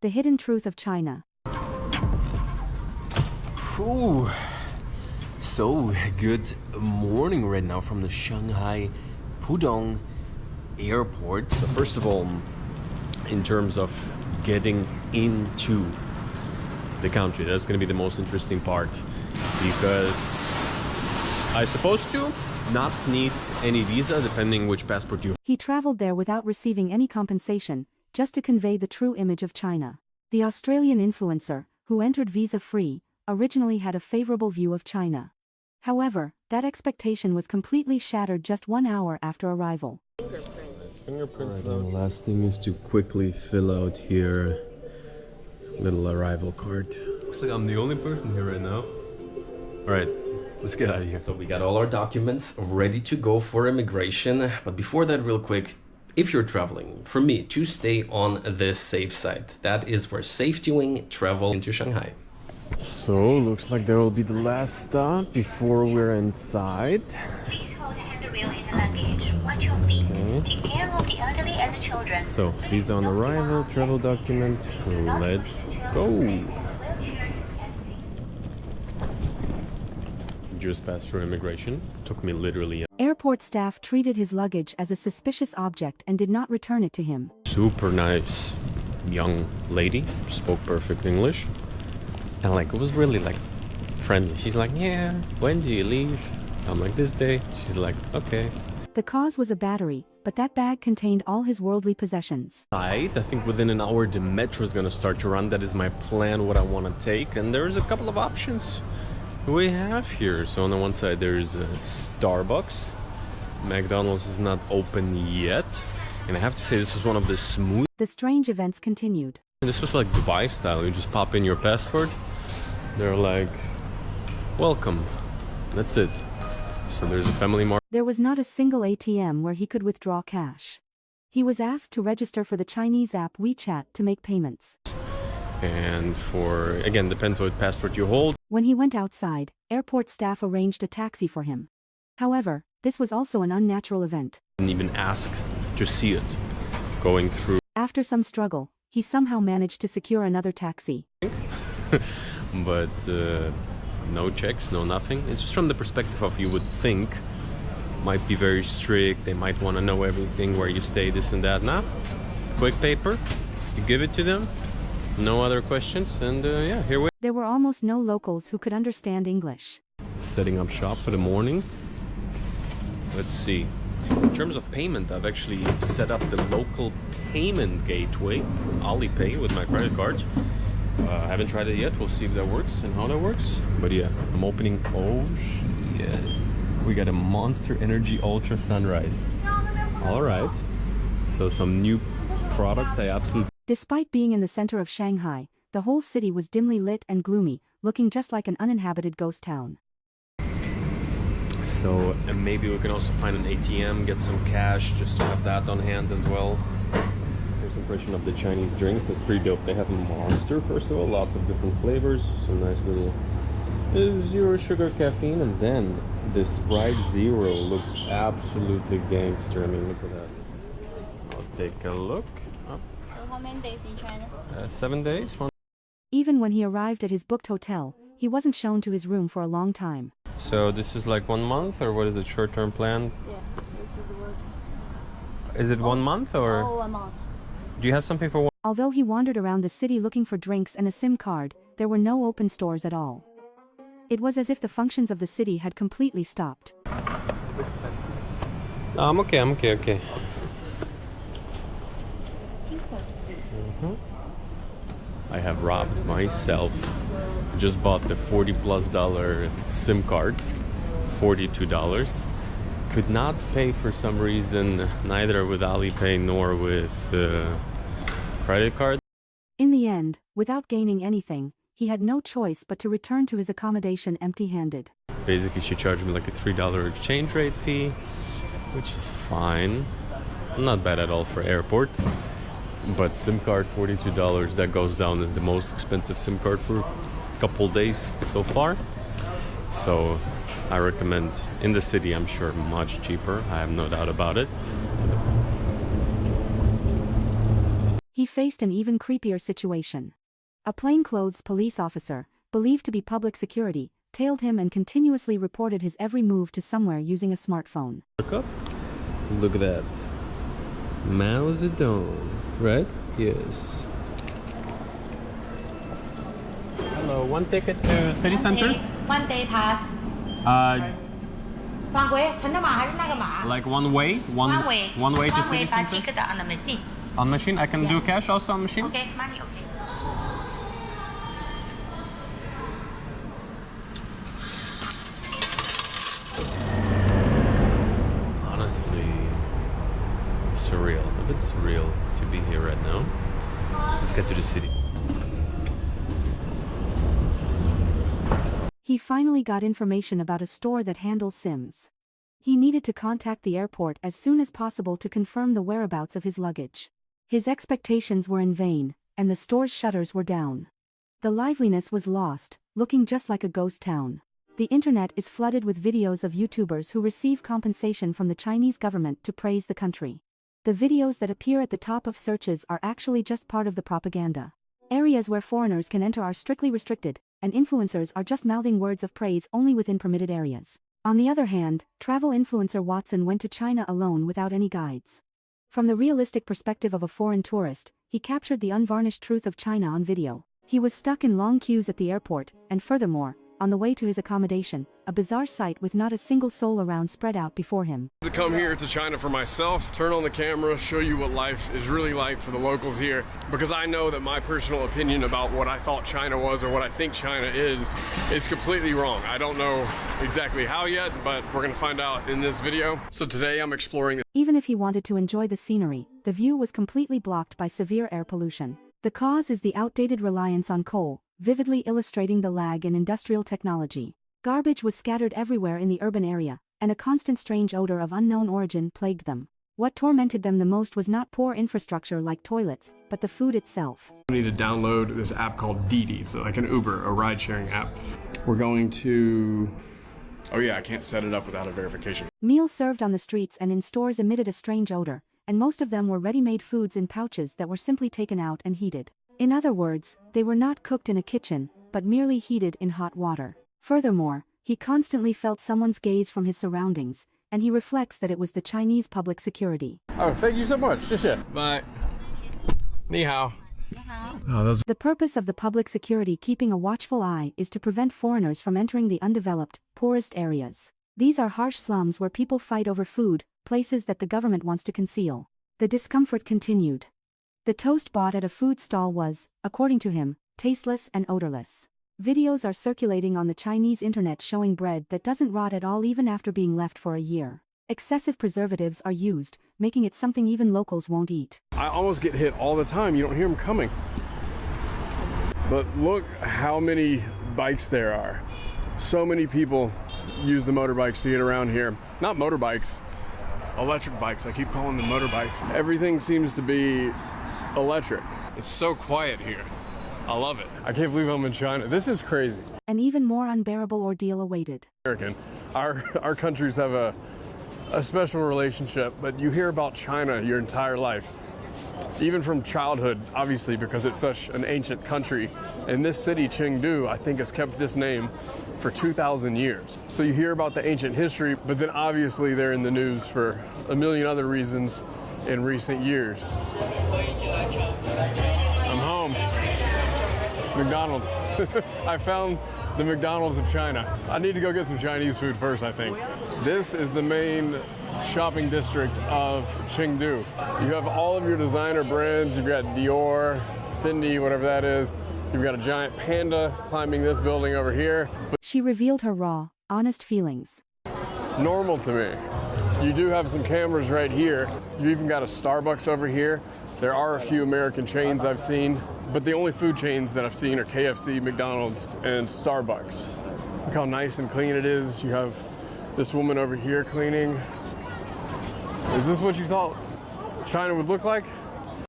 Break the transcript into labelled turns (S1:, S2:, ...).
S1: The Hidden Truth of China.
S2: Ooh. So, good morning right now from the Shanghai Pudong airport. So first of all, in terms of getting into the country, that's going to be the most interesting part, because I supposed to not need any visa depending which passport you have.
S1: He traveled there without receiving any compensation, just to convey the true image of China. The Australian influencer, who entered visa-free, originally had a favorable view of China. However, that expectation was completely shattered just 1 hour after arrival.
S2: Fingerprints. Right, and the last thing is to quickly fill out here little arrival card. Looks like I'm the only person here right now. All right, let's get out of here. So we got all our documents ready to go for immigration, but before that, real quick, if you're traveling, for me to stay on this safe side, that is where Safety Wing travel into Shanghai. So looks like there will be the last stop before we're inside.
S3: Please hold the handrail in the luggage. Watch your feet.
S2: Okay.
S3: Take care of the elderly and the children.
S2: So visa on arrival, travel document. Let's go. Just passed through immigration. Took me literally.
S1: Airport staff treated his luggage as a suspicious object and did not return it to him.
S2: Super nice young lady, spoke perfect English. And like, it was really like friendly. She's like, yeah, when do you leave? I'm like, this day. She's like, okay.
S1: The cause was a battery, but that bag contained all his worldly possessions.
S2: I think within an hour the metro is gonna start to run. That is my plan, what I want to take. And there's a couple of options we have here. So on the one side there's a Starbucks. McDonald's is not open yet. And I have to say, this was one of the smooth.
S1: The strange events continued.
S2: This was like Dubai style. You just pop in your passport. They're like, welcome. That's it. So there's a family market.
S1: There was not a single ATM where he could withdraw cash. He was asked to register for the Chinese app WeChat to make payments.
S2: And for, again, depends what passport you hold.
S1: When he went outside, airport staff arranged a taxi for him. However, this was also an unnatural event.
S2: Didn't even ask to see it going through.
S1: After some struggle, he somehow managed to secure another taxi.
S2: But no checks, no nothing. It's just from the perspective of, you would think, might be very strict. They might want to know everything, where you stay, this and that. Nah, quick paper, you give it to them, no other questions, and yeah, here we are.
S1: There were almost no locals who could understand English.
S2: Setting up shop for the morning. Let's see. In terms of payment, I've actually set up the local payment gateway, Alipay, with my credit card. I haven't tried it yet. We'll see if that works and how that works. But yeah, I'm opening. Oh yeah, we got a Monster Energy Ultra Sunrise. All right. So some new products. I absolutely.
S1: Despite being in the center of Shanghai, the whole city was dimly lit and gloomy, looking just like an uninhabited ghost town.
S2: So and maybe we can also find an ATM, get some cash, just to have that on hand as well. First impression of the Chinese drinks, that's pretty dope. They have a Monster, first of all, lots of different flavors, some nice little zero sugar caffeine, and then the Sprite Zero looks absolutely gangster. I mean, look at that. I'll take a look.
S4: So how many days in China?
S2: 7 days.
S1: Even when he arrived at his booked hotel, he wasn't shown to his room for a long time.
S2: So this is like 1 month, or what is it, short-term plan?
S4: Yeah, this is the word.
S2: Is it 1 month, or?
S4: Oh, 1 month.
S2: Do you have something for 1?
S1: Although he wandered around the city looking for drinks and a SIM card, there were no open stores at all. It was as if the functions of the city had completely stopped.
S2: I'm okay. I have robbed myself. Just bought the $40+ SIM card, $42. Could not pay for some reason, neither with Alipay nor with credit card.
S1: In the end, without gaining anything, he had no choice but to return to his accommodation empty-handed.
S2: Basically, she charged me like a $3 exchange rate fee, which is fine. Not bad at all for airport. But SIM card, $42, that goes down as the most expensive SIM card for a couple days so far. So I recommend in the city, I'm sure much cheaper. I have no doubt about it.
S1: He faced an even creepier situation. A plainclothes police officer, believed to be public security, tailed him and continuously reported his every move to somewhere using a smartphone.
S2: Look at that. Mao Zedong, right? Yes. Hello, one ticket to city center?
S3: One day pass.
S2: Like one way? One way to city center?
S3: Ticket on the machine.
S2: On machine? I can do cash also on machine?
S3: Okay, money okay.
S2: Honestly, surreal. A bit surreal to be here right now. Let's get to the city.
S1: He finally got information about a store that handles SIMs. He needed to contact the airport as soon as possible to confirm the whereabouts of his luggage. His expectations were in vain, and the store's shutters were down. The liveliness was lost, looking just like a ghost town. The internet is flooded with videos of YouTubers who receive compensation from the Chinese government to praise the country. The videos that appear at the top of searches are actually just part of the propaganda. Areas where foreigners can enter are strictly restricted, and influencers are just mouthing words of praise only within permitted areas. On the other hand, travel influencer Watson went to China alone without any guides. From the realistic perspective of a foreign tourist, he captured the unvarnished truth of China on video. He was stuck in long queues at the airport, and furthermore, on the way to his accommodation, a bizarre sight with not a single soul around spread out before him.
S5: To come here to China for myself, turn on the camera, show you what life is really like for the locals here, because I know that my personal opinion about what I thought China was or what I think China is completely wrong. I don't know exactly how yet, but we're gonna find out in this video. So today I'm exploring.
S1: Even if he wanted to enjoy the scenery, the view was completely blocked by severe air pollution. The cause is the outdated reliance on coal, vividly illustrating the lag in industrial technology. Garbage was scattered everywhere in the urban area, and a constant strange odor of unknown origin plagued them. What tormented them the most was not poor infrastructure like toilets, but the food itself.
S5: I need to download this app called Didi, so like an Uber, a ride-sharing app. We're going to... Oh yeah, I can't set it up without a verification.
S1: Meals served on the streets and in stores emitted a strange odor, and most of them were ready-made foods in pouches that were simply taken out and heated. In other words, they were not cooked in a kitchen, but merely heated in hot water. Furthermore, he constantly felt someone's gaze from his surroundings, and he reflects that it was the Chinese public security.
S5: Oh, thank you so much. 谢谢. Bye. 你好.
S1: The purpose of the public security keeping a watchful eye is to prevent foreigners from entering the undeveloped, poorest areas. These are harsh slums where people fight over food, places that the government wants to conceal. The discomfort continued. The toast bought at a food stall was, according to him, tasteless and odorless. Videos are circulating on the Chinese internet showing bread that doesn't rot at all even after being left for a year. Excessive preservatives are used, making it something even locals won't eat.
S5: I almost get hit all the time. You don't hear them coming. But look how many bikes there are. So many people use the motorbikes to get around here. Not motorbikes, electric bikes. I keep calling them motorbikes. Everything seems to be electric. It's so quiet here. I love it. I can't believe I'm in China. This is crazy.
S1: An even more unbearable ordeal awaited.
S5: American. Our countries have a special relationship, but you hear about China your entire life. Even from childhood, obviously, because it's such an ancient country. And this city, Chengdu, I think has kept this name for 2,000 years. So you hear about the ancient history, but then obviously they're in the news for a million other reasons in recent years. I'm home. McDonald's. I found the McDonald's of China. I need to go get some Chinese food first, I think. This is the main shopping district of Chengdu. You have all of your designer brands. You've got Dior, Fendi, whatever that is. You've got a giant panda climbing this building over here.
S1: She revealed her raw, honest feelings.
S5: Normal to me. You do have some cameras right here. You even got a Starbucks over here. There are a few American chains I've seen, but the only food chains that I've seen are KFC, McDonald's, and Starbucks. Look how nice and clean it is. You have this woman over here cleaning. Is this what you thought China would look like?